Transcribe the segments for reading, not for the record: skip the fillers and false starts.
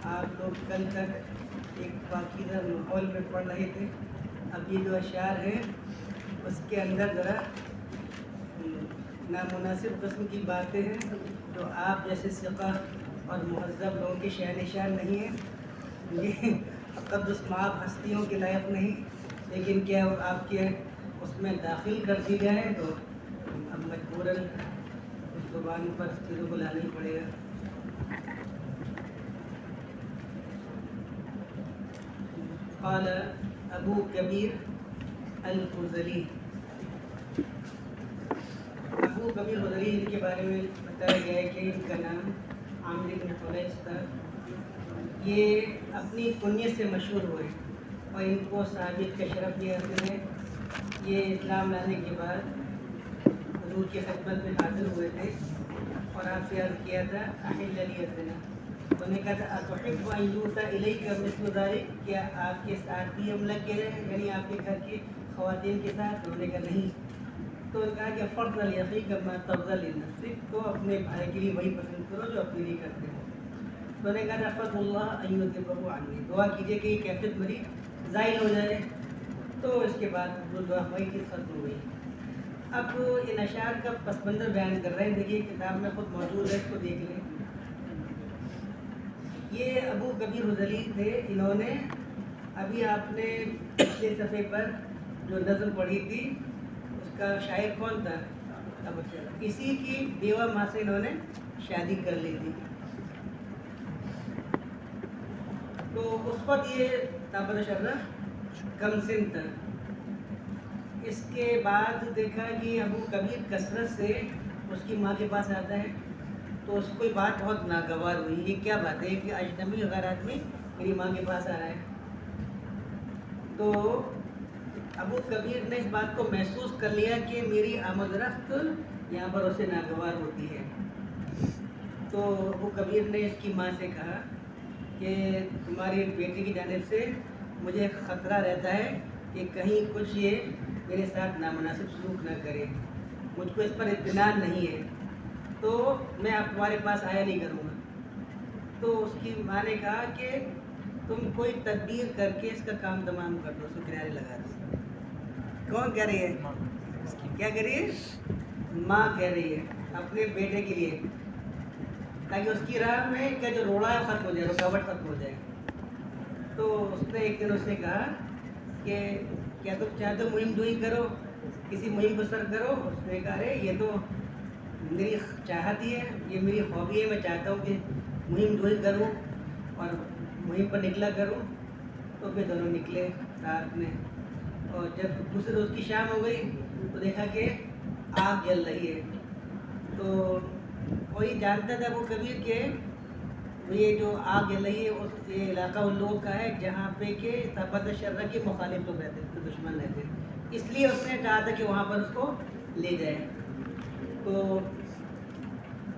آپ لوگ کل تک ایک پاکیزہ ماحول میں پڑھ رہے تھے. اب یہ جو اشعار ہیں اس کے اندر ذرا نامناسب قسم کی باتیں ہیں جو آپ جیسے ثقہ اور مہذب لوگوں کے شعر نشان نہیں ہیں. یہ تقدس مآب ہستیوں کے لائق نہیں، لیکن کیا آپ کے اس میں داخل کر دی جائے تو اب مجبوراً اس زبان پر چیزوں کو لانا ہی پڑے گا. قال ابو کبیر الخزلی. ابو کبیر خزلی ان کے بارے میں بتایا گیا ہے کہ ان کا نام عامر بن خلیص تھا. یہ اپنی کنیت سے مشہور ہوئے اور ان کو ثابت کا شرف بھی حاصل ہے. یہ اسلام لانے کے بعد حضور کی خدمت میں حاضر ہوئے تھے اور آپ سے عرض کیا تھا احل لی الزنا. انہوں نے کہا تھا اتحب ان یؤتی الیک مثل ذلک، کیا آپ کے ساتھ بھی عملہ کیا جائے، یعنی آپ کے گھر کی خواتین کے ساتھ؟ انہوں نے کہا نہیں. تو انہوں نے کہا کہ فرض الیقیک ما ترضی لنفسک، تو اپنے بھائی کے لیے وہی پسند کرو جو اپنے لیے کرتے ہیں. تو انہوں نے کہا فضل اللہ ان یذهبه عنی، دعا کیجیے کہ یہ کیفیت میری زائل ہو جائے. تو اس کے بعد وہ دعا وہی چیز ختم ہو گئی. اب ان اشعار کا پس منظر بیان کر رہے ہیں. دیکھیے کتاب میں خود موجود ہے، اس کو دیکھ لیں. یہ ابو کبیر خزلی تھے. انہوں نے ابھی آپ نے پچھلے صفحے پر جو نظم پڑھی تھی اس کا شاعر کون تھا؟ اسی کی بیوہ ماں سے انہوں نے شادی کر لی تھی. تو اس وقت یہ تابر شرح کم سن تھا. اس کے بعد دیکھا کہ ابو کبیر کثرت سے اس کی ماں کے پاس آتا ہے تو اس کو بات بہت ناگوار ہوئی. یہ کیا بات ہے کہ اجنبی غیر آدمی میری ماں کے پاس آ رہا ہے؟ تو ابو کبیر نے اس بات کو محسوس کر لیا کہ میری آمد رفت یہاں پر اسے ناگوار ہوتی ہے. تو ابو کبیر نے اس کی ماں سے کہا کہ تمہاری بیٹی کی جانب سے مجھے خطرہ رہتا ہے کہ کہیں کچھ یہ میرے ساتھ نامناسب سلوک نہ کرے، مجھ کو اس پر اطمینان نہیں ہے، تو میں اب تمہارے پاس آیا نہیں کروں گا. تو اس کی ماں نے کہا کہ تم کوئی تدبیر کر کے اس کا کام تمام کر دو، اس کو کنارے لگا دو. کون کہہ رہی ہے؟ کیا کہہ رہی ہے؟ ماں کہہ رہی ہے اپنے بیٹے کے لیے، تاکہ اس کی راہ میں کا جو روڑا ہے ختم ہو جائے، رکاوٹ ختم ہو جائے. تو اس نے ایک دن اس نے کہا کہ کیا تم چاہتے ہو مہم جوئی کرو، کسی مہم کو سر کرو؟ اس نے کہا ارے یہ تو میری چاہت ہی ہے، یہ میری ہابی ہے، میں چاہتا ہوں کہ مہم جوئی کروں اور مہم پر نکلا کروں. تو پھر دونوں نکلے رات میں، اور جب دوسرے روز کی شام ہو گئی تو دیکھا کہ آگ جل رہی ہے. تو وہی جانتا تھا وہ کبیر کہ یہ جو آگ جل رہی ہے اس یہ علاقہ ان لوگوں کا ہے جہاں پہ کہ طاقت شرح کے مخالف لوگ رہتے ہیں، دشمن رہتے ہیں. اس لیے اس نے چاہا تھا کہ وہاں پر اس کو لے جائے. تو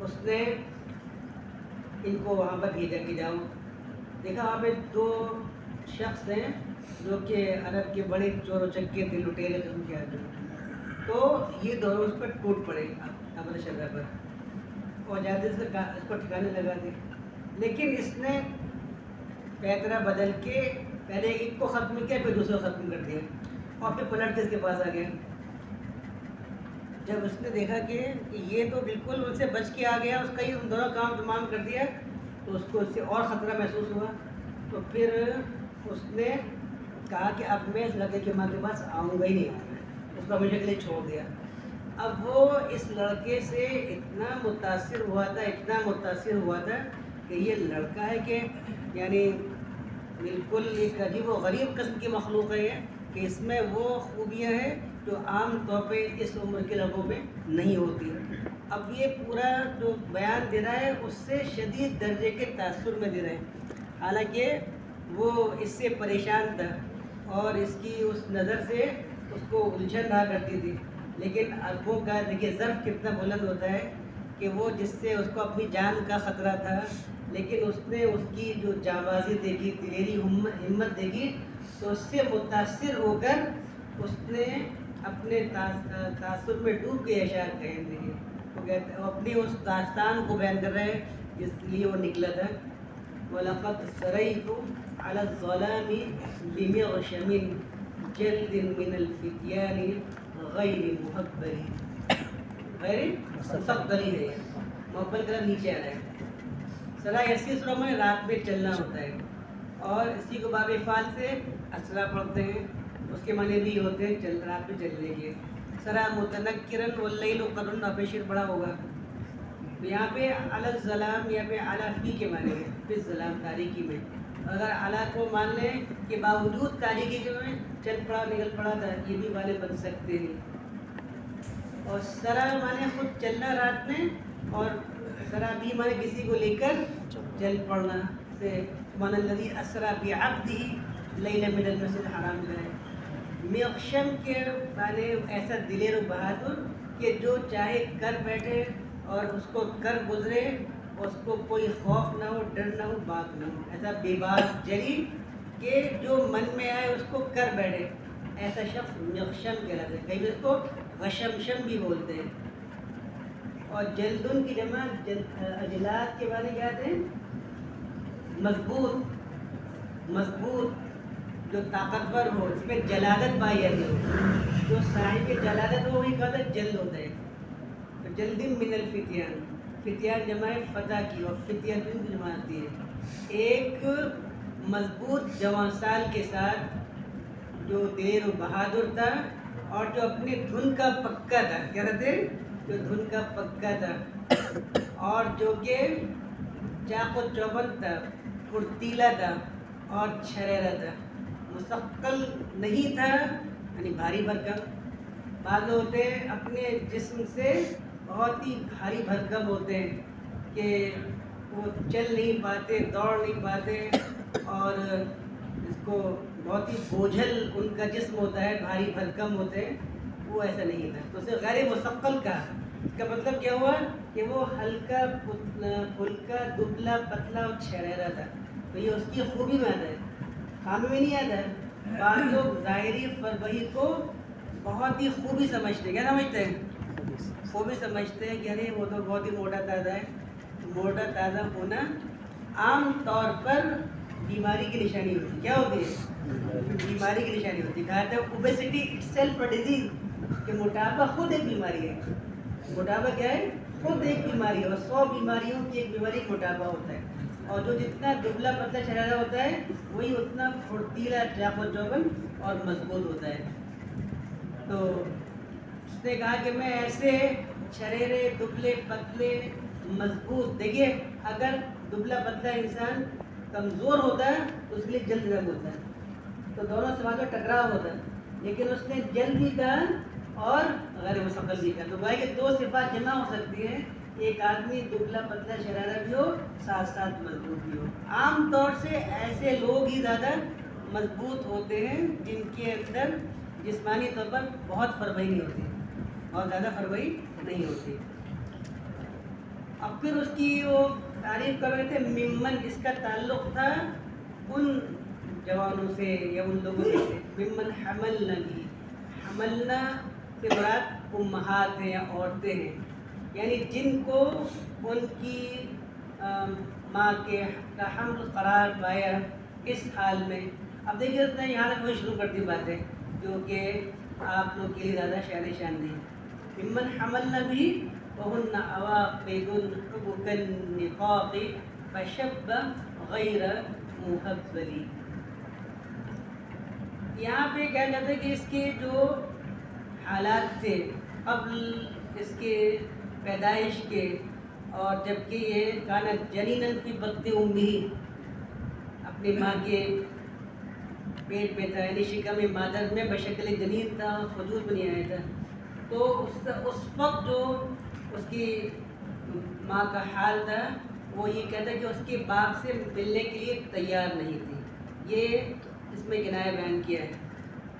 اس نے ان کو وہاں پر بھیجا کہ جاؤ. دیکھا وہاں پہ دو شخص ہیں جو کہ عرب کے بڑے چور و چکے تھے، لٹیرے قسم کے آدمی. تو یہ دونوں اس پر ٹوٹ پڑے طاقت شرح پر اور جاتے سے اس کو ٹھکانے لگا دے. لیکن اس نے پیترا بدل کے پہلے ایک کو ختم کیا، پھر دوسرے کو ختم کر دیا اور پھر پلٹ کے اس کے پاس آ گیا. جب اس نے دیکھا کہ یہ تو بالکل ان سے بچ کے آ گیا، اس کا ہی ان دونوں کام تمام کر دیا، تو اس کو اس سے اور خطرہ محسوس ہوا. تو پھر اس نے کہا کہ اب میں اس لڑکے کے ماں کے پاس آؤں گا ہی نہیں، آؤں گا. اس کو ہمیشہ کے لیے چھوڑ دیا. اب وہ اس لڑکے سے اتنا متاثر ہوا تھا، اتنا متاثر ہوا تھا کہ یہ لڑکا ہے کہ یعنی بالکل ایک عجیب و غریب قسم کی مخلوق ہے یہ، کہ اس میں وہ خوبیاں ہیں جو عام طور پہ اس عمر کے لڑکوں پہ نہیں ہوتی. اب یہ پورا جو بیان دے رہا ہے اس سے شدید درجے کے تاثر میں دے رہے ہیں، حالانکہ وہ اس سے پریشان تھا اور اس کی اس نظر سے اس کو الجھن رہا کرتی تھی. لیکن عربوں کا دیکھیے ظرف کتنا بلند ہوتا ہے کہ وہ جس سے اس کو اپنی جان کا خطرہ تھا، لیکن اس نے اس کی جو جانبازی دیکھی، دلیری ہمت دیکھی، تو اس سے متاثر ہو کر اس نے اپنے تاثر میں ڈوب کے اشعار کہیں دیے. وہ کہتے وہ اپنی اس داستان کو بیان کر رہے ہیں جس لیے وہ نکلا تھا. وَلَقَدْ سَرَيْتُ عَلَى الظَّلَامِ بِمِغْشَمٍ جَلْدٍ مِنَ الْفِتْيَانِ غَيْرِ مُحَبَّلِ. غیر مستقبلی ہے یہ, محبل کرا نیچے آ رہا ہے. سرا ایسی سروں میں رات میں چلنا ہوتا ہے, اور اسی کو باب افعال سے اسرا پڑھتے ہیں. اس کے معنی بھی ہوتے ہیں رات میں چلنے کے. سرا متنکرن واللیل قرن ابشر پڑھا ہوگا. یہاں پہ علی الظلام, یہاں پہ علی فی کے معنی ہے, فی الظلام تاریکی میں. اگر علی کو مان لیں کہ باوجود تاریکی کے میں چل پڑا نکل پڑا تھا, یہ بھی والے بن سکتے ہیں. اور سرا مانے خود چلنا رات میں, اور سرا بھی مانے کسی کو لے کر چل پڑنا. سے سبحان الذی اسرا بعبدہ لیلا من المسجد الحرام ہے. مغشم کے معنی ایسا دلیر و بہادر کہ جو چاہے کر بیٹھے اور اس کو کر گزرے, اس کو کوئی خوف نہ ہو, ڈر نہ ہو, بات نہ ہو. ایسا بے باک جلی کہ جو من میں آئے اس کو کر بیٹھے, ایسا شخص مغشم کہلاتا ہے. کئی اس کو غشمشم بھی بولتے ہیں. اور جلدن کی جمع اجلاد کے بارے کیا آتے ہیں؟ مضبوط, مضبوط جو طاقتور ہو, اس میں جلادت پائی جاتی ہو. جو صاحب کے جلادت ہو وہی کہتا ہے جلد ہوتا ہے. تو جلدن من الفتیان, فتیان جمع فتح کی, اور فتیان کی جمع آتی ہے ایک مضبوط جوان سال کے ساتھ جو دیر و بہادر تھا, اور جو اپنی دھن کا پکا تھا. کیا کہتے ہیں؟ جو دھن کا پکا تھا, اور جو کہ چاق و چوبند تھا, پھرتیلا تھا, اور چھریرا تھا. مستقل نہیں تھا یعنی بھاری بھرکم. بعض ہوتے ہیں اپنے جسم سے بہت ہی بھاری بھرکم ہوتے ہیں کہ وہ چل نہیں پاتے, دوڑ نہیں پاتے, اور اس کو بہت ہی بوجھل ان کا جسم ہوتا ہے, بھاری بھرکم ہوتے ہیں. وہ ایسا نہیں تھا, تو اسے غیر مستقل کہا. اس کا مطلب کیا ہوا کہ وہ ہلکا پھلکا دبلا پتلا اور چھریرا تھا. تو یہ اس کی خوبی میں آتا ہے, خامی میں نہیں آتا ہے. بعض لوگ ظاہری فربہی کو بہت ہی خوبی سمجھتے ہیں. کیا سمجھتے ہیں؟ خوبی سمجھتے ہیں کہ ارے وہ تو بہت ہی موٹا تازہ ہے. موٹا تازہ ہونا عام طور پر بیماری کی نشانی ہوتی ہے. کیا ہوتی ہے؟ بیماری کی نشانی ہوتی ہے. کہا تھا obesity it self a disease, کہ موٹاپا خود ایک بیماری ہے. موٹاپا کیا ہے؟ خود ایک بیماری ہے. اور 100 بیماریوں کی ایک بیماری موٹاپا ہوتا ہے. اور جو جتنا دبلا پتلا چھڑا ہوتا ہے وہی اتنا پھرتیلا, چاق و چوبند اور مضبوط ہوتا ہے. تو اس نے کہا کہ میں ایسے چھریرے, دبلے پتلے, مضبوط. دیکھیے اگر دبلا پتلا انسان کمزور ہوتا ہے تو اس کے لیے جلد رنگ ہوتا ہے, تو دونوں سماج میں ٹکراؤ ہوتا ہے. لیکن اس نے جلد بھی کہا اور غیر مستقل بھی کہا. تو بھائی کہ دو صفات جمع ہو سکتی ہیں, ایک آدمی دبلا پتلا شرارہ بھی ہو, ساتھ ساتھ مضبوط بھی ہو. عام طور سے ایسے لوگ ہی زیادہ مضبوط ہوتے ہیں جن کے اندر جسمانی طور پر بہت فربہی نہیں ہوتی, بہت زیادہ فربہی نہیں ہوتی. اب پھر اس کی وہ تعریف کر رہے تھے ممن, اس کا تعلق تھا ان جوانوں سے یا ان لوگوں سے. ممن حملنا بھی, حملنا سے مراد امہات ہیں یا عورتیں ہیں, یعنی جن کو ان کی ماں کے حمل قرار پایا اس حال میں. اب دیکھیے اس نے یہاں تک وہی شروع کر دی باتیں جو کہ آپ لوگ کے لیے زیادہ شان نہیں. ممن حملنا بھی وہن عواقد حبک النقاق فشب غیر محبلی. یہاں پہ کیا کہتے ہیں کہ اس کے جو حالات تھے قبل اس کے پیدائش کے, اور جب کہ یہ کانا جنیناً فی بطن امہ, اپنی ماں کے پیٹ میں تھا, یعنی شکم مادر میں بشکل جنین تھا, وجود میں نہیں آیا تھا. تو اس وقت جو اس کی ماں کا حال تھا وہ یہ کہتا ہے کہ اس کے باپ سے ملنے کے لیے تیار نہیں تھی. یہ اس میں کنایہ بیان کیا ہے.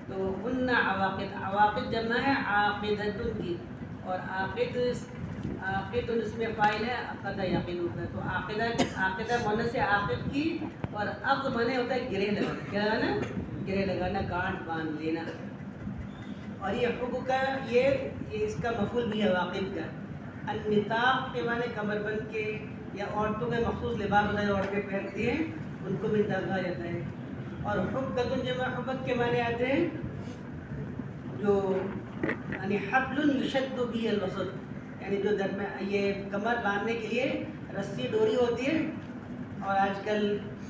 تو ان عواقد, عواقد جمع ہے عاقدۃ کی, اور عاقد اس میں فاعل ہے, عقدہ یقین ہوتا ہے. تو عاقدہ معنی سے عاقد کی, اور عقد معنی ہوتا ہے گرہ لگانا. کیا لگانا؟ گرہ لگانا, گانٹھ باندھ لینا. اور یہ حب کا یہ اس کا مفعول بھی ہے واقف کا. النطاق کے معنی کمر بند کے یا عورتوں کے مخصوص لباس ہوتا ہے جو عورتیں پہنتی ہیں ان کو بھی نطاق کہا جاتا ہے. اور حبۃ جمع حبت کے معنی آتے ہیں جو یعنی حبل یشد به الوسط، یعنی جو درمیان یہ کمر باندھنے کے لیے رسی ڈوری ہوتی ہے، اور آج کل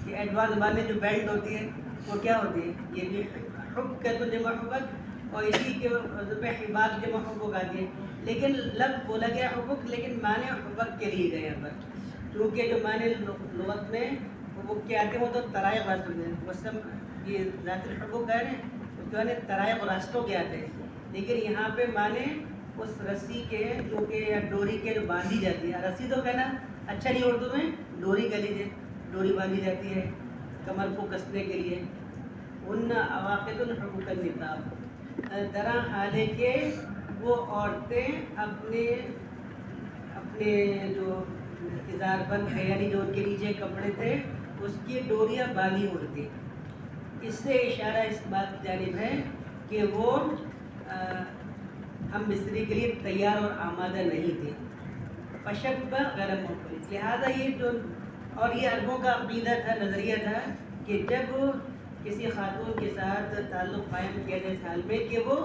یہ ایڈوانس باندھنے جو بیلٹ ہوتی ہے وہ کیا ہوتی ہے، یہ بھی حب کا تو جمع حبک، اور اسی کے میں حباق جمع حبک آتی ہے. لیکن لفظ بولا گیا حبک لیکن معنی حبک کے لیے گئے یہاں پر، کیونکہ جو معنی لغت میں حبک کے آتے ہیں وہ تو طرائق راستوں کے ہیں. وسم یہ ذات الحبک ہے نا اس کے معنی طرائق راستوں کے آتے ہیں، لیکن یہاں پہ معنی اس رسی کے جو کہ ڈوری کے جو باندھی جاتی ہے. رسی تو کہنا اچھا نہیں اردو میں، ڈوری کہہ لیجیے، ڈوری باندھی جاتی ہے کمر کو کسنے کے لیے. ان عواقد الحبک النطاق، درا حال ہے کہ وہ عورتیں اپنے جو اظہار بند ہے یعنی جو ان کے نیچے کپڑے تھے اس کی ڈوریاں باندھی ہوئی تھی. اس سے اشارہ اس بات کی جانب ہے کہ وہ ہم مستری کے لیے تیار اور آمادہ نہیں تھے. فشب غیر مختلف، لہٰذا یہ جو اور یہ عربوں کا عقیدہ تھا، نظریہ تھا کہ جب کسی خاتون کے ساتھ تعلق قائم کیا جائے اس حال میں کہ وہ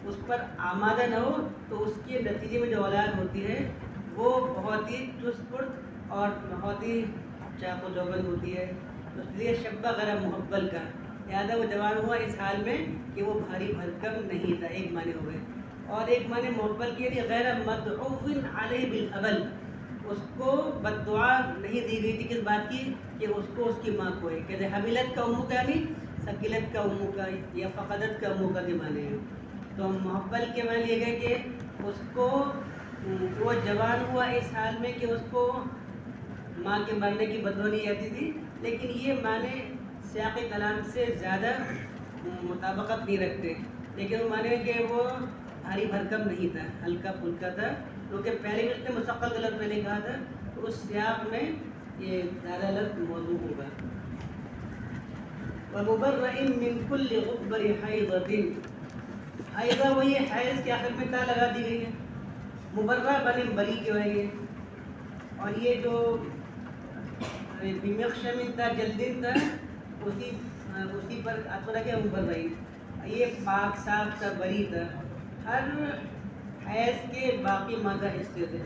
اس پر آمادہ نہ ہو تو اس کے نتیجے میں جو اولاد ہوتی ہے وہ بہت ہی چست پرت اور بہت ہی چاق و چوبند ہوتی ہے. تو اس لیے شبہ غیر محبل کا، لہٰذا وہ جوان ہوا اس حال میں کہ وہ بھاری بھرکم نہیں تھا. ایک معنی ہو گئے. اور ایک معنی محبل کے لیے غیر مدعو علیہ بالحبل، اس کو بد دعا نہیں دی گئی تھی کس بات کی کہ اس کو اس کی ماں کو ہے. کہتے حبیلت کا امو کا نہیں، ثقلت کا امو کا یا فقدت کا امو کا کے معنی ہے. تو محبل کے معنی یہ گئے کہ اس کو وہ جوان ہوا اس حال میں کہ اس کو ماں کے مرنے کی بدو نہیں آتی تھی. لیکن یہ معنی سیاق کلام سے زیادہ مطابقت نہیں رکھتے، لیکن وہ معنی کہ وہ بھاری بھرکم نہیں تھا، ہلکا پھلکا تھا، کیونکہ پہلے بھی اس نے مستقل غلط میں نے کہا تھا تو اس سیاق میں یہ زیادہ لفظ موضوع ہوگا. وَمُبَرَّئٍ مِّن كُلِّ غُبَّرِ حَيْضَةٍ، حیضہ وہی حیض کے آخر میں تا لگا دی گئی ہے، مبرہ بنے بری کے وجہ. اور یہ جو بمخشم تھا جلدن تھا اسی پر اثر کیا مبرئی، یہ پاک صاف تھا، بری تھا ہر حیض کے باقی مادہ حصے سے.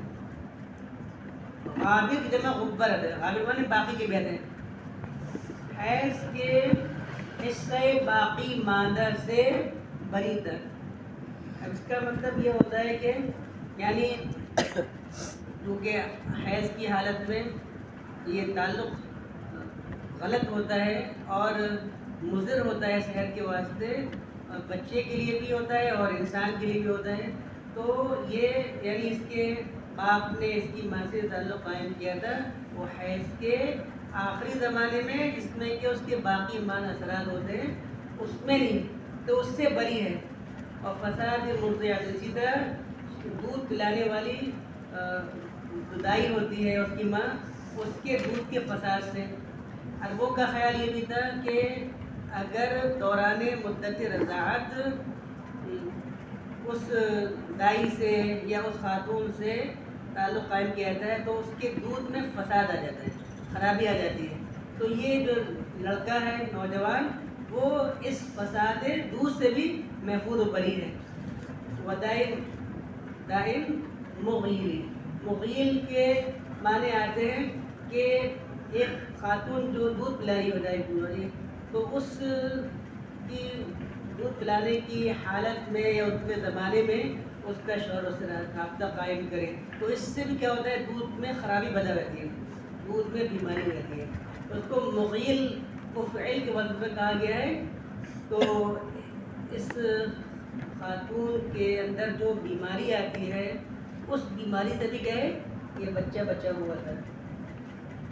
غابر جمع غبر ہے، غابر مانے باقی کے بہت ہیں، حیض کے حصے باقی مادہ سے بری تھا. اب اس کا مطلب یہ ہوتا ہے کہ یعنی کیونکہ حیض کی حالت میں یہ تعلق غلط ہوتا ہے اور مضر ہوتا ہے صحت کے واسطے، بچے کے لیے بھی ہوتا ہے اور انسان کے لیے بھی ہوتا ہے. تو یہ یعنی اس کے باپ نے اس کی ماں سے تعلق قائم کیا تھا وہ حیض کے آخری زمانے میں جس میں کہ اس کے باقی مان اثرات ہوتے ہیں اس میں نہیں، تو اس سے بری ہے. اور فساد مرضعات، اسی طرح دودھ پلانے والی دائی ہوتی ہے اس کی ماں، اس کے دودھ کے فساد سے. عربوں کا خیال یہ بھی تھا کہ اگر دوران مدت رضاعت اس دائی سے یا اس خاتون سے تعلق قائم کیا جاتا ہے تو اس کے دودھ میں فساد آ جاتا ہے، خرابی آ جاتی ہے. تو یہ جو لڑکا ہے نوجوان وہ اس فساد دودھ سے بھی محفوظ و بری ہے. دائم مغیل، مغیل کے معنی آتے ہیں کہ ایک خاتون جو دودھ پلاری ہو جائے پوری تو اس کی دودھ پلانے کی حالت میں یا اس کے زمانے میں اس کا شوہر اس سے رابطہ قائم کرے تو اس سے بھی کیا ہوتا ہے دودھ میں خرابی پیدا رہتی ہے، دودھ میں بیماری رہتی ہے. تو اس کو مغیل کو فعل کے وزن میں کہا گیا ہے. تو اس خاتون کے اندر جو بیماری آتی ہے اس بیماری سے بھی کہے یہ بچہ ہوا تھا.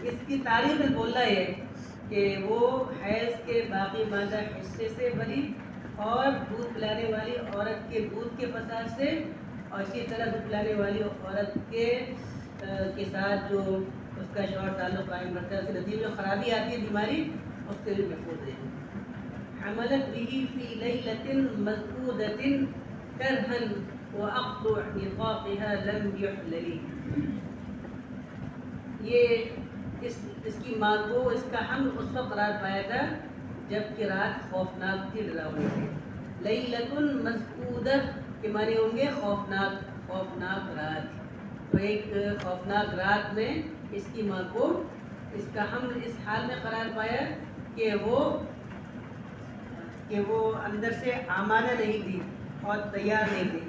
اس کی تاریخ میں بولنا ہے کہ وہ حیض کے باقی مادہ حصے سے بری اور دودھ پلانے والی عورت کے دودھ کے فساد سے، اور اسی طرح دودھ پلانے والی عورت کے ساتھ جو اس کا شوہر تعلق قائم رکھتا ہے اس کے نتیجے میں خرابی آتی ہے، بیماری اس سے بھی محفوظ ہے. حملت به فی لیلۃ مذعودۃ، كرها وأقطع نطاقها لم يحلل. یہ اس کی ماں کو اس کا حمل اس وقت قرار پایا تھا جب کہ رات خوفناک تھی، ڈراؤنی تھی. لیلۃ مذعودہ کے معنی ہوں گے خوفناک رات. تو ایک خوفناک رات میں اس کی ماں کو اس کا حمل اس حال میں قرار پایا کہ وہ اندر سے آمادہ نہیں تھی اور تیار نہیں تھی.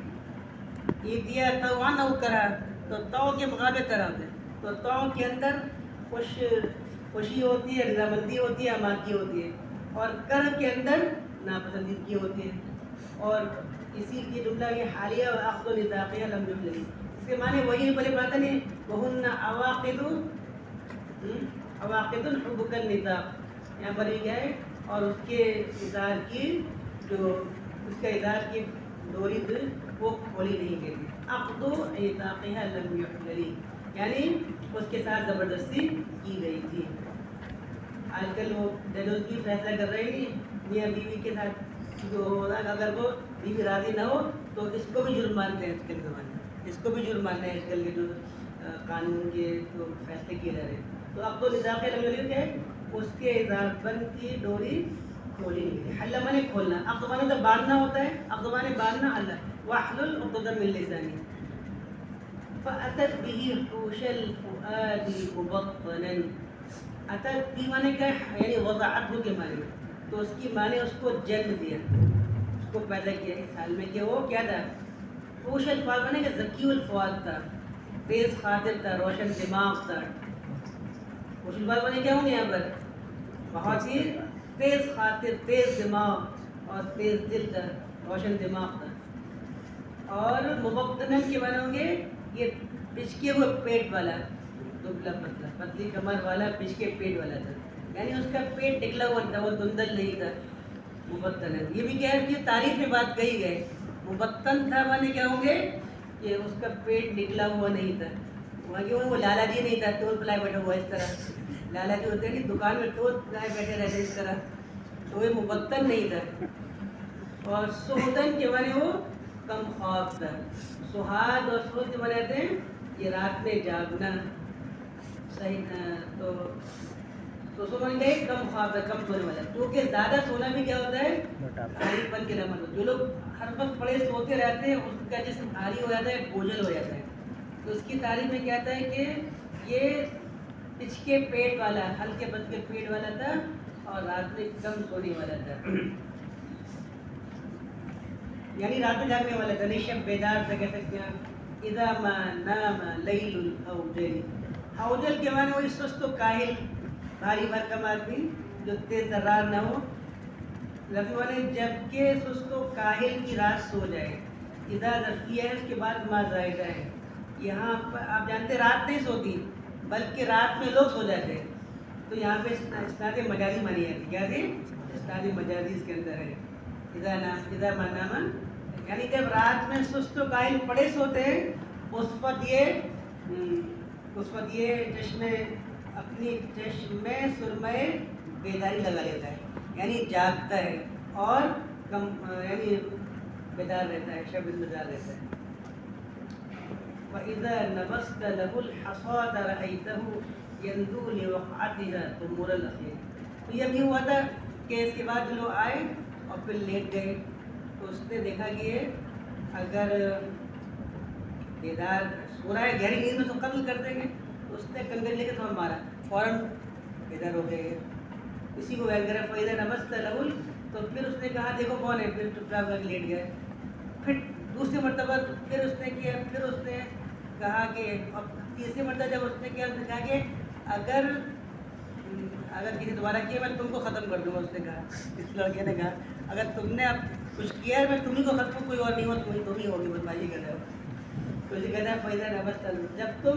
یہ دیا توان او کرا، تو تو کے مقابلے طرح ہوتے ہیں. تو تو کے اندر خوشی ہوتی ہے، رضامندی ہوتی ہے، آمادگی ہوتی ہے، اور کر کے اندر ناپسندیدگی ہوتی ہے. اور اسی کی جملہ یہ حالیہ و عقد و نطاقیہ لم یحلل، اس کے معنی وہی پہلے بات نہیں وہن عواقد الحب کالنطاق. یہاں پر یہ کیا ہے، اور اس کے اظہار کی ڈوری وہ کھولی نہیں گئی تھی. عقد و نطاقیہ لم یحلل یعنی اس کے ساتھ زبردستی کی گئی تھی. آج کل وہ ڈیڈوز بھی فیصلہ کر رہے ہیں میاں بیوی کے ساتھ جو ہوگا، اگر وہ بیوی راضی نہ ہو تو اس کو بھی جرم مانتے ہیں. آج کل زمانے میں اس کو بھی جرم مانتے ہیں. آج کل کے جو قانون کے جو فیصلے کیے جا رہے ہیں. تو اب تو نظام کیا ہے، اس کے اضافہ بند کی ڈوری کھولی نہیں تھی. حل مانے کھولنا، عقد مانے تو باندھنا ہوتا ہے، عقد مانے باندھنا. اللہ واحلل عقدۃ من لسانی فأتت به حوش الفؤاد مبطنا. اتت بھی مانے کیا ہے، یعنی وضعته کے معنی میں. تو اس کی معنی اس کو جنم دیا، اس کو پیدا کیا اس حال میں کہ وہ کیا تھا. حوش الفؤاد مانے کہ ذکی الفؤاد تھا، تیز خاطر تھا، روشن دماغ تھا. حوش الفؤاد مانے کیا ہوں گے یہاں پر، بہت ہی تیز خاطر، تیز دماغ اور تیز دل تھا، روشن دماغ تھا. اور مبطنن کے معنی ہوں گے یہ پچکے ہوئے پیٹ والا، دبلا پتلا، پتلی کمر والا، پچکے پیٹ والا تھا. یعنی اس کا پیٹ نکلا ہوا تھا، وہ دندل نہیں تھا. مبطن ہے یہ بھی کیا ہے کہ تعریف میں بات کہی گئے. مبطن تھا مانے کیا ہوں گے کہ اس کا پیٹ نکلا ہوا نہیں تھا. وہاں کہ وہ لالا جی نہیں تھا ٹول پلائے بیٹھا ہوا اس طرح. لالا جی ہوتے ہیں کہ دکان میں ٹول پلائے بیٹھے رہتے اس طرح، تو یہ مبطن نہیں تھا. اور سہدن کے معنی وہ کم خواب تھا. سہاد اور سہد کے معنی آتے ہیں یہ رات میں جاگنا. صحیح تو سو معنی گئے کم خواب ہے، کم سونے والا. کیونکہ زیادہ سونا بھی کیا ہوتا ہے، بھاری پن کی علامت ہوتی ہے. جو لوگ ہر وقت پڑے سوتے رہتے ہیں ان کا جسم بھاری ہو جاتا ہے، بوجھل ہو جاتا ہے. تو اس کی تعریف میں کہتا ہے کہ یہ پچکے پیٹ والا، ہلکے پتلے پیٹ والا تھا اور رات میں کم سونے والا تھا. یعنی رات میں جاگنے والا تھا، نہیں شب بیدار تھا کہہ سکتے ہیں. اذا ما نام لیل الاوجل. اوجل کے معنی وہی سست و کاہل، بھاری بھرکم آدمی جو تیز ترار نہ ہو. لفظ معنی جب کہ سست و کاہل کی رات سو جائے. اذا ظرفیہ ہے، اس کے بعد ما زائدہ ہے. یہاں پر آپ جانتے رات نہیں سوتی بلکہ رات میں لوگ سو جاتے ہیں. تو یہاں پہ اسناد مجازی مانی ہے. کیا تھی اسناد مجازی اس کے اندر ہے. اذا ما نام یعنی جب رات میں سست و کاہل پڑے سوتے ہیں اس وقت یہ اپنی چشمے سرمے بیداری لگا لیتا ہے، یعنی جاگتا ہے اور یعنی بیدار رہتا ہے، شب بیدار رہتا ہے. وَإِذَا نَبَسْتَ لَهُ الْحَصَادَ رَأَيْتَهُ يَنْدُو لِوَقْعَتِهَا تُمُورَ الْأَخِيرِ. تو یہ بھی ہوا تھا کہ اس کے بعد لوگ آئے اور پھر لیٹ گئے. تو اس نے دیکھا کہ اگر بیدار سو رہا ہے گہری نیند میں تو قتل کر دیں گے. تو اس نے کنگن لے کے تھوڑا مارا، فوراً بیدار ہو گئے. اسی کو بیان کرا فَإِذَا نَبَسْتَ لَهُ. تو پھر اس نے کہا دیکھو کون ہے، پھر چپ چاپ کر لیٹ گئے. پھر دوسری مرتبہ پھر اس نے کیا، پھر اس نے کہا کہ اب تیسری مرتبہ جب اس نے کہا کہ اگر کسی دوبارہ کیا میں تم کو ختم کر دوں گا. اس نے کہا، اس لڑکے نے کہا اگر تم نے اب کچھ کیا ہے میں تمہیں کو ختم، کوئی اور نہیں ہو، تم ہی ہوگی بدماشی کر رہے ہو. تو اسے کہتا ہے فَإِذَا نَبَسْتَ لَهُ. جب تم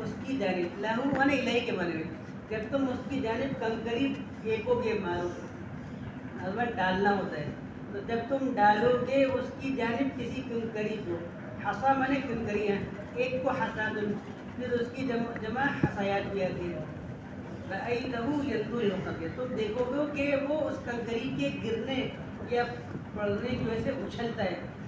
اس کی جانب، لہو مانے الہی کے معنی میں، جب تم اس کی جانب کنکری پھینکو گے، مارو گے، ڈالنا ہوتا ہے. تو جب تم ڈالو گے اس کی جانب کسی کنکری کو، حصا مانے کنکریاں، ایک کو حصاد، پھر اس کی جمع حصایات بھی آتی ہے. رَأَيْتَهُ يَنْظُرُ إِلَى الْقَبْرِ. تم دیکھو گے کہ وہ اس کنکری کے گرنے یا پڑنے کی وجہ سے اچھلتا ہے.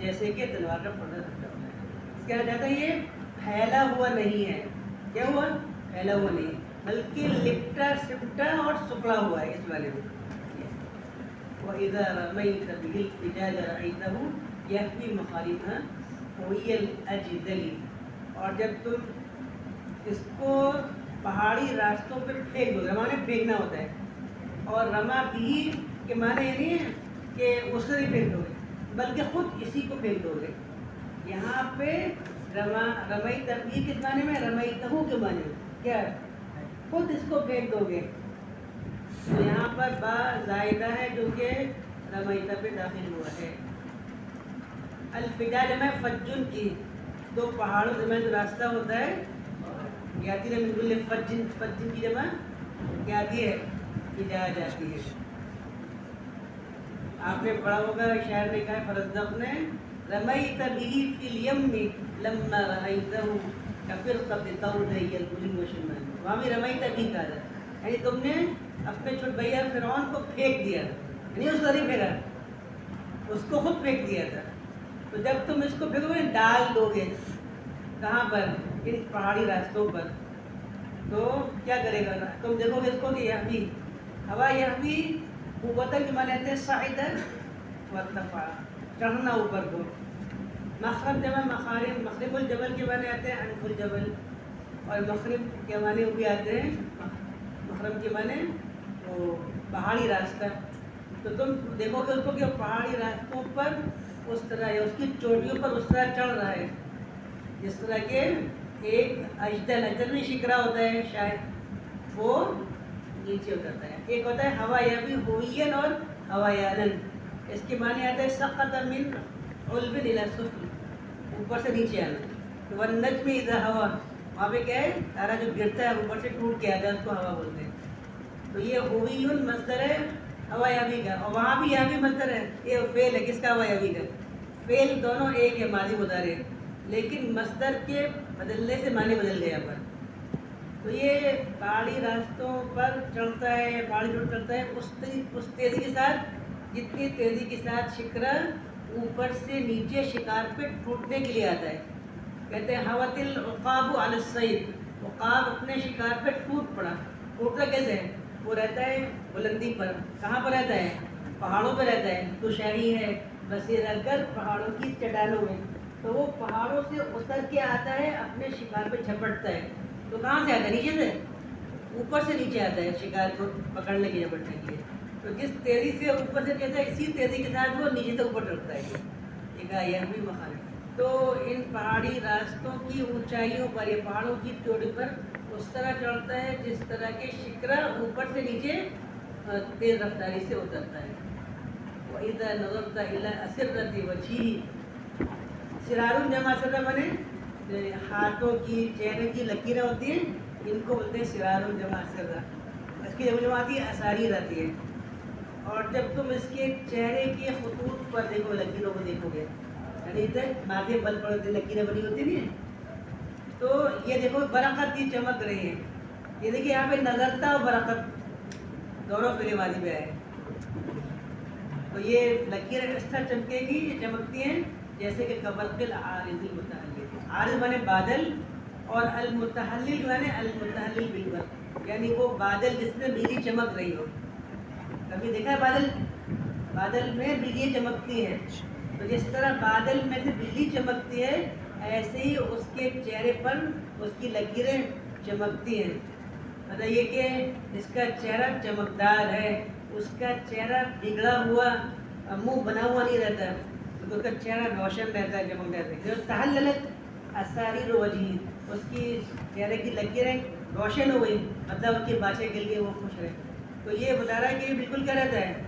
جیسے کہ تلوار کا پردہ سجا ہوتا ہے. اس کا کہتا ہے یہ پھیلا ہوا نہیں ہے. کیا ہوا؟ پھیلا ہوا نہیں بلکہ لپٹا سمٹا اور سکڑا ہوا ہے اس والے میں. وَإِذَا رَمَيْتَ بِهِ الْفِجَاجَ رَأَيْتَهُ يَهْوِي مَخَارِفَهَا قَوِيَّ الْأَجْدَلِ. اور جب تم اس کو پہاڑی راستوں پہ پھینک دو, رما نے پھینکنا ہوتا ہے, اور رما بھی کے معنی یہ نہیں ہے کہ اس سے نہیں پھینک دو گے بلکہ خود اسی کو پھینک دو گے. یہاں پہ رمئی تبدیل کس معنی میں؟ رمئی تہو کے معنی میں. کیا خود اس کو پھینک دو گے. تو یہاں پر با زائدہ ہے جو کہ رمیتا پہ داخل ہوا ہے. الفجاج میں فجن کی, دو پہاڑوں سے میں جو راستہ ہوتا ہے یاتی نے بالکل فجن کی جمع کیا آتی ہے؟ فجاج آتی ہے. آپ نے پڑھا ہوگا شاعر نے کہا فرزدق نے رمیت به فی الیم لما رأیتہ کفرقۃ طودی الظلم وشمال. وہاں بھی رمیت بھی کہا جاتا ہے, یعنی تم نے اپنے چھوٹ بھیا فرعون کو پھینک دیا, یعنی اس کو نہیں پھینکا, اس کو خود پھینک دیا تھا. تو جب تم اس کو پھینکو گے ڈال دو گے کہاں پر؟ ان پہاڑی راستوں پر, تو کیا کرے گا؟ تم دیکھو گے اس کو کہ یہوی ہوا, یہوی قوتاً کے معنی آتے ہیں صاعداً وارتفاع, چڑھنا اوپر کو. مخرب جمع مخارب, مخرب الجبل کے معنی آتے ہیں انف الجبل, اور مخرب کے معنی وہ بھی آتے ہیں, مخرب کے معنی وہ پہاڑی راستہ. تو تم دیکھو گے اس کو کہ پہاڑی راستوں پر اس طرح یا اس کی چوٹیوں پر اس طرح چڑھ رہا ہے جس طرح کہ ایک اجدل میں شکرا ہوتا ہے شاید وہ نیچے اترتا ہے. ایک ہوتا ہے ہوا یابی ہوئین اور ہوایانن, اس کے معنی آتا ہے سقط من علو الی سفل, اوپر سے نیچے آنا. تو والنجم اذا ہوا, وہاں پہ کیا ہے؟ تارا جو گرتا ہے اوپر سے ٹوٹ کے آتا ہے, اس کو ہوا بولتے ہیں. تو یہ ہوئین مصدر ہے ہوا یابی کا, اور وہاں بھی یابی مصدر ہے. یہ فعل ہے کس کا؟ ہوا یابی کا. فعل دونوں ایک ہے, ماضی مضارع, لیکن مصدر کے بدلنے سے معنی بدل گیا پر. تو یہ پہاڑی راستوں پر چڑھتا ہے, پہاڑی پر چڑھتا ہے اس تیزی کے ساتھ جتنی تیزی کے ساتھ شکرا اوپر سے نیچے شکار پہ ٹوٹنے کے لیے آتا ہے. کہتے ہیں حوت العقاب علی الصید, عقاب اپنے شکار پہ ٹوٹ پڑا. ٹوٹتا کیسے ہے؟ وہ رہتا ہے بلندی پر. کہاں پر رہتا ہے؟ پہاڑوں پہ رہتا ہے. تو شاہی ہے بسیر اگر پہاڑوں کی چٹانوں میں, تو وہ پہاڑوں سے اتر کے آتا ہے, اپنے شکار پہ جھپٹتا ہے. تو کہاں سے آتا ہے؟ نیچے سے, اوپر سے نیچے آتا ہے شکار کو پکڑنے کے جھپٹنے کے لیے. تو جس تیزی سے اوپر سے کہتا ہے اسی تیزی کے ساتھ وہ نیچے سے اوپر چڑھتا ہے. یہ بھی مخالف. تو ان پہاڑی راستوں کی اونچائیوں پر, یہ پہاڑوں کی چوٹی پر اس طرح چڑھتا ہے جس طرح کے شکرا اوپر سے نیچے تیز رفتاری سے اترتا ہے. وَإِذَا نَظَرْتَ إِلَىٰ أَسِرَّةِ وَجْهِهِ, سرار جمع سرہ بنے ہاتھوں کی, چہرے کی لکیریں ہوتی ہیں, ان کو بولتے ہیں سرار جمع سرہ. اس کی جمع آتی ہے اساری رہتی ہے. اور جب تم اس کے چہرے کے خطوط پر دیکھو, لکیروں کو دیکھو گے, یعنی ماتھے بل پڑتے لکیریں بنی ہوتی نہیں, تو یہ دیکھو برکت کی چمک رہی ہے. یہ دیکھیے یہاں پہ نظرتا اور برکت دونوں فعل ماضی پہ ہے. تو یہ لکیریں اس طرح چمکے گی, یہ چمکتی ہیں جیسے کہ کبرق العارض المتحلل. عارض مانے بادل, اور المتحلل مانے المتحلل بالبرق, یعنی وہ بادل جس میں بجلی چمک رہی ہو. کبھی دیکھا ہے بادل؟ بادل میں بجلی چمکتی ہیں. تو جس طرح بادل میں سے بجلی چمکتی ہے, ایسے ہی اس کے چہرے پر اس کی لکیریں چمکتی ہیں. بتائیے کہ اس کا چہرہ چمکدار ہے, اس کا چہرہ بگڑا ہوا, منہ بنا ہوا نہیں رہتا, تو اس کا چہرہ روشن رہتا ہے, چمکدار رہتا ہے. تحللت اساریر وجہہ, اس کی چہرے کی لکیریں روشن ہو گئی, مطلب اس کی باتیں کے لیے وہ خوش رہے. تو یہ بتا رہا ہے کہ یہ بالکل کیا رہتا ہے؟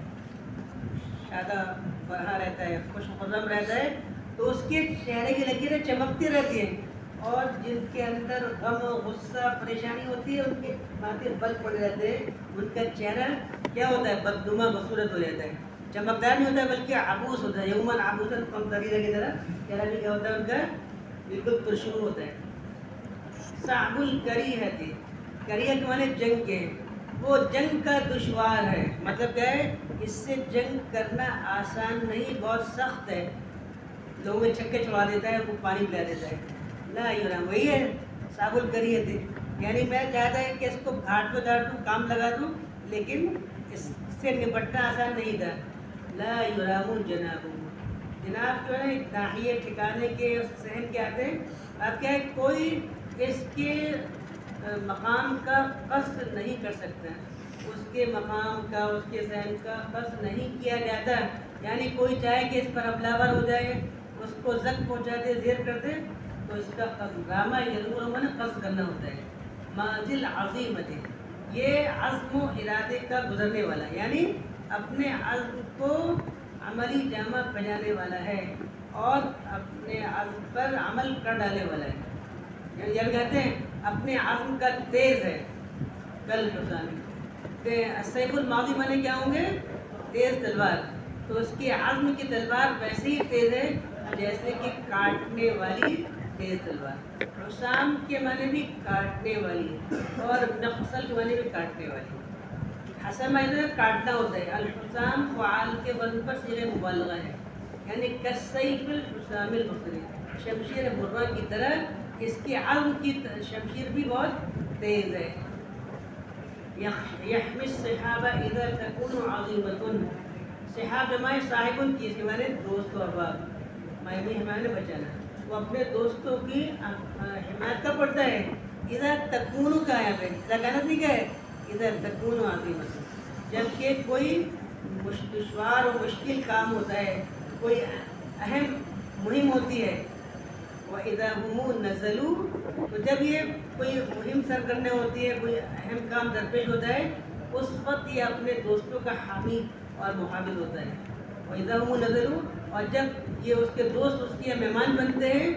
شادہ فرحا رہتا ہے, خوش خرم رہتا ہے. تو اس کے چہرے کی لکیریں چمکتی رہتی ہیں, اور جن کے اندر غم و غصہ پریشانی ہوتی ہے ان کے ماتھے بل پڑے رہتے ہیں, ان کا چہرہ کیا ہوتا ہے؟ بدنما بصورت ہو جاتا ہے, چمکدار نہیں ہوتا ہے بلکہ عبوس ہوتا ہے. یومن عبوسن قمطریرہ کی طرح چہرہ بھی کیا ہوتا ہے ان کا؟ بالکل پرشور ہوتا ہے. صعب الکریہ تھی, کریہ کے معنی جنگ کے, وہ جنگ کا دشوار ہے. مطلب کیا ہے؟ اس سے جنگ کرنا آسان نہیں, بہت سخت ہے. لوگوں کے چھکے چھوڑا دیتا ہے, وہ پانی پلا دیتا ہے. لا یرام, وہی ہے صاحب القریہ تھے. یعنی میں چاہتا ہے کہ اس کو گھاٹ پہ ڈال دوں, کام لگا دوں, لیکن اس سے نپٹنا آسان نہیں تھا. لا یرام جناب, جناب جو ہے ناحیے ٹھکانے کے صحن کے آتے ہیں. اب کیا ہے, کوئی اس کے مقام کا قصد نہیں کر سکتا, اس کے مقام کا, اس کے صحن کا قصد نہیں کیا جاتا. یعنی کوئی چاہے کہ اس پر حملہ ہو جائے, اس کو زخم پہنچا دے, زیر کر دے, تو اس کا رامہ یضور میں قصد کرنا ہوتا ہے. منزل عظیمت, یہ عزم و ارادے کا گزرنے والا, یعنی اپنے عزم کو عملی جامہ پہنانے والا ہے اور اپنے عزم پر عمل کر ڈالنے والا ہے. یعنی جب کہتے ہیں اپنے عزم کا تیز ہے, کل حسانی سیف الماضی مانے کیا ہوں گے, تیز تلوار. تو اس کے عزم کی تلوار ویسے ہی تیز ہے جیسے کہ کاٹنے والی تیز تلوار. حسام کے معنی بھی کاٹنے والی, اور نقصل کے معنی بھی کاٹنے والی. حسام کاٹنا ہوتا ہے. الحسام فعال کے وزن پر صیغہ مبالغہ ہے, یعنی کالسیف الحسام المصری, شمشیر مرہ کی طرح اس کی عزم کی شمشیر بھی بہت تیز ہے. یحمی الصحابہ اذا تکون عظیمۃ, صحاب جمع صاحبن کی, اس کے معنی دوست و احباب, ہمارے بچانا. وہ اپنے دوستوں کی حمایت کا پڑتا ہے. اذا تکون کا ہے, اذا کہنا نہیں کہ اذا تکون عظیمۃ, جبکہ کوئی دشوار و مشکل کام ہوتا ہے, کوئی اہم مہم ہوتی ہے. وَإِذَا هُمُ نَزَلُوا, تو جب یہ کوئی مہم سر کرنے ہوتی ہے, کوئی اہم کام درپیش ہوتا ہے, اس وقت یہ اپنے دوستوں کا حامی اور محافظ ہوتا ہے. وَإِذَا هُمُ نَزَلُوا, اور جب یہ اس کے دوست اس کے مہمان بنتے ہیں,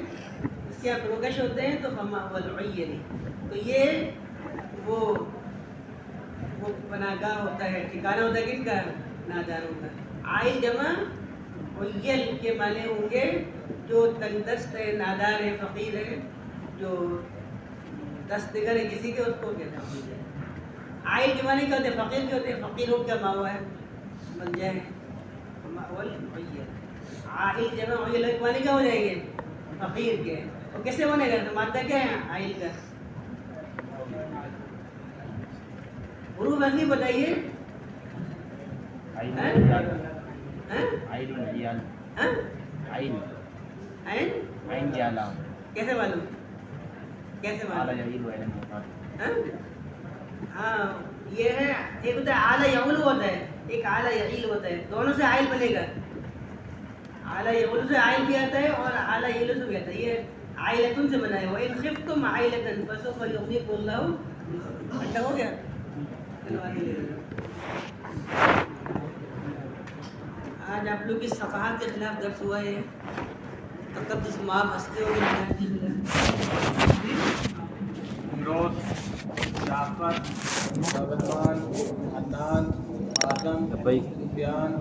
اس کے پروکش ہوتے ہیں, تو فَمَا هُوَ الْعِيَّنِ, تو یہ وہ پناہ گاہ ہوتا ہے, ٹھکانہ ہوتا ہے کن کا, ناداروں کا. عائل جمع عیل کے معنی ہوں گے جو تنگ دست ہے, نادار ہے, فقیر ہے, جو دست دگر ہے کسی کے, اس کو کہتے ہیں. عائل کے معنی کیا ہوتے ہیں, فقیر کے ہوتے ہیں. فقیر ہو کیا ماوا ہے, بن جائے. عائل جمع عیل کے معنی کیا ہو جائیں گے, فقیر کے. اور کیسے بنے گا, تو مادہ کیا ہے عائل کا. حروف اصلی بتائیے. کیسے معلوم, کیسے معلوم. ہاں یہ ہے, ایک ہوتا ہے اعلیٰ یعول ہوتا ہے, ایک اعلیٰ یعیل ہوتا ہے. دونوں سے عائل بنے گا. اعلیٰ یعول سے عائل بھی آتا ہے اور اعلیٰ یعیل سے بھی آتا ہے. یہ عائلتن سے بنا ہے. وَإِنْ خِفْتُمْ عَائِلَةً فَسَوْفَ يُغْنِيكُمُ اللَّهُ. اچھا ہو گیا. آج آپ لوگ کی صفحات کے خلاف درس ہوا ہے. تقدس ماب ہنستے ہو گے. امروز جعفر, سلمان, عدنان, آدم, سفیان,